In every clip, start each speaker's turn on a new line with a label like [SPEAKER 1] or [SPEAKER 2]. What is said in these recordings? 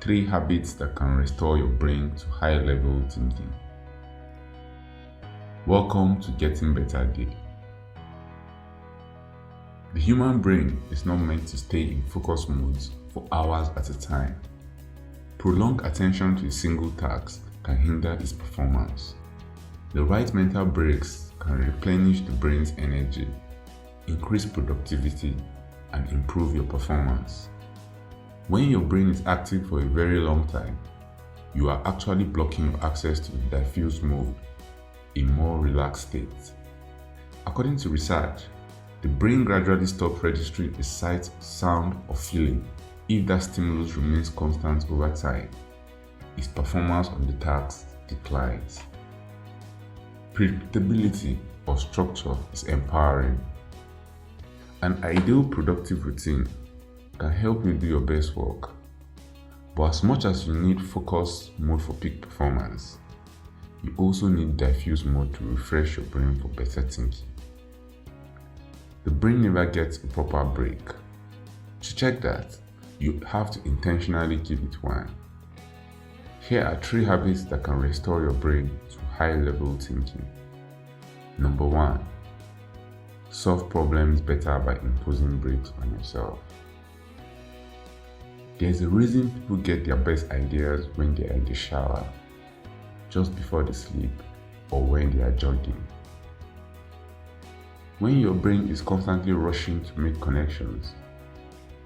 [SPEAKER 1] 3 habits that can restore your brain to high-level thinking. Welcome to Getting Better Day. The human brain is not meant to stay in focus modes for hours at a time. Prolonged attention to a single task can hinder its performance. The right mental breaks can replenish the brain's energy, increase productivity, and improve your performance. When your brain is active for a very long time, you are actually blocking your access to the diffuse mode, a more relaxed state. According to research, the brain gradually stops registering a sight, sound, or feeling if that stimulus remains constant over time. Its performance on the task declines. Predictability or structure is empowering. An ideal productive routine can help you do your best work, but as much as you need focus mode for peak performance, you also need diffuse mode to refresh your brain for better thinking. The brain never gets a proper break. To check that, you have to intentionally give it one. Here are 3 habits that can restore your brain to high-level thinking. Number 1. Solve problems better by imposing breaks on yourself. There's a reason people get their best ideas when they are in the shower, just before they sleep, or when they are jogging. When your brain is constantly rushing to make connections,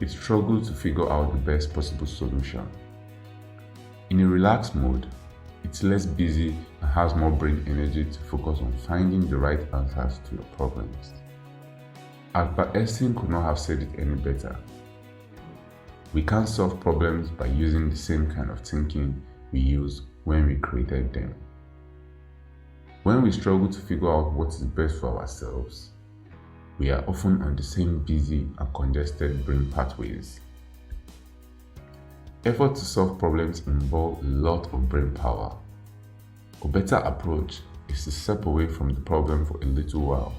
[SPEAKER 1] it struggles to figure out the best possible solution. In a relaxed mode, it's less busy and has more brain energy to focus on finding the right answers to your problems. Albert Einstein could not have said it any better. We can't solve problems by using the same kind of thinking we used when we created them. When we struggle to figure out what is best for ourselves, we are often on the same busy and congested brain pathways. Efforts to solve problems involve a lot of brain power. A better approach is to step away from the problem for a little while.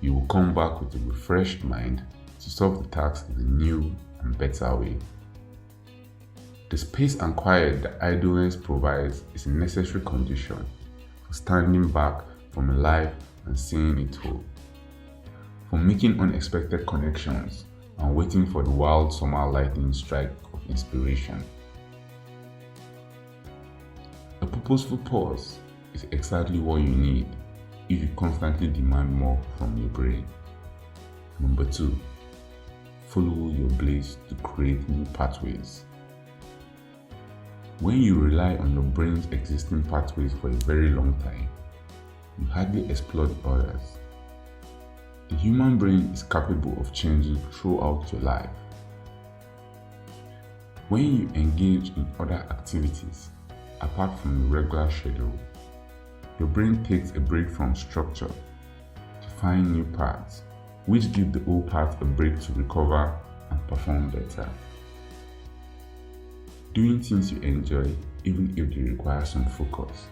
[SPEAKER 1] You will come back with a refreshed mind to solve the task in a new and better way. The space and quiet that idleness provides is a necessary condition for standing back from a life and seeing it whole, for making unexpected connections and waiting for the wild summer lightning strike of inspiration. A purposeful pause is exactly what you need if you constantly demand more from your brain. Number 2. Follow your blaze to create new pathways. When you rely on your brain's existing pathways for a very long time, you hardly explore the others. The human brain is capable of changing throughout your life. When you engage in other activities apart from the regular schedule, your brain takes a break from structure to find new paths, which give the old path a break to recover and perform better. Doing things you enjoy, even if they require some focus.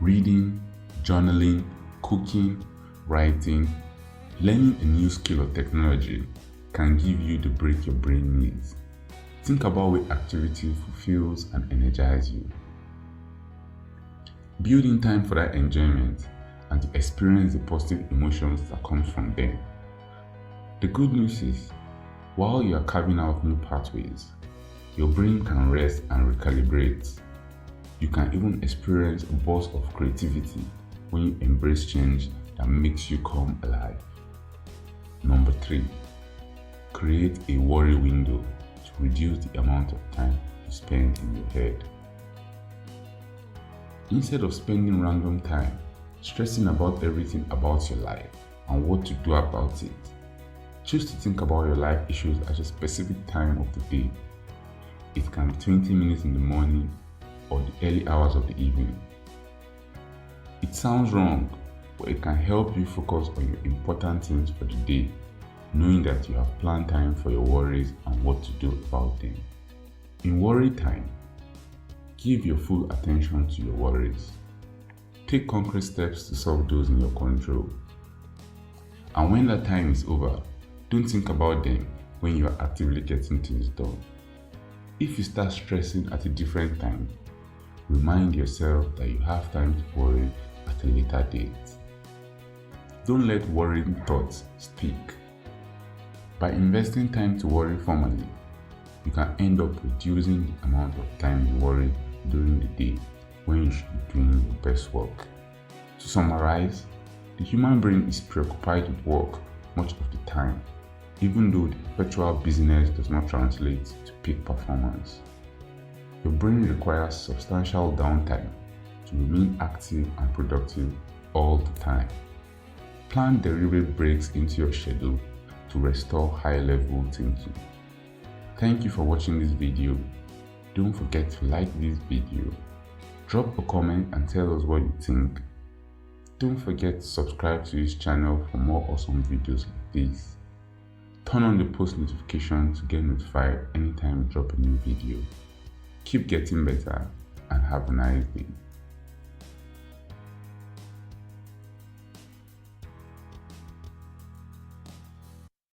[SPEAKER 1] Reading, journaling, cooking, writing, learning a new skill or technology can give you the break your brain needs. Think about what activity fulfills and energizes you. Build in time for that enjoyment and to experience the positive emotions that come from them. The good news is, while you are carving out new pathways, your brain can rest and recalibrate. You can even experience a burst of creativity when you embrace change that makes you come alive. Number 3. Create a worry window to reduce the amount of time you spend in your head. Instead of spending random time stressing about everything about your life and what to do about it, choose to think about your life issues at a specific time of the day. It can be 20 minutes in the morning or the early hours of the evening. It sounds wrong, but it can help you focus on your important things for the day, knowing that you have planned time for your worries and what to do about them. In worry time, give your full attention to your worries. Take concrete steps to solve those in your control. And when that time is over, don't think about them when you are actively getting things done. If you start stressing at a different time, remind yourself that you have time to worry at a later date. Don't let worrying thoughts stick. By investing time to worry formally, you can end up reducing the amount of time you worry during the day when you should be doing your best work. To summarize, the human brain is preoccupied with work much of the time, even though the perpetual busyness does not translate to peak performance. Your brain requires substantial downtime to remain active and productive all the time. Plan deliberate breaks into your schedule to restore high-level thinking. Thank you for watching this video. Don't forget to like this video. Drop a comment and tell us what you think. Don't forget to subscribe to this channel for more awesome videos like this. Turn on the post notification to get notified anytime we drop a new video. Keep getting better and have a nice day.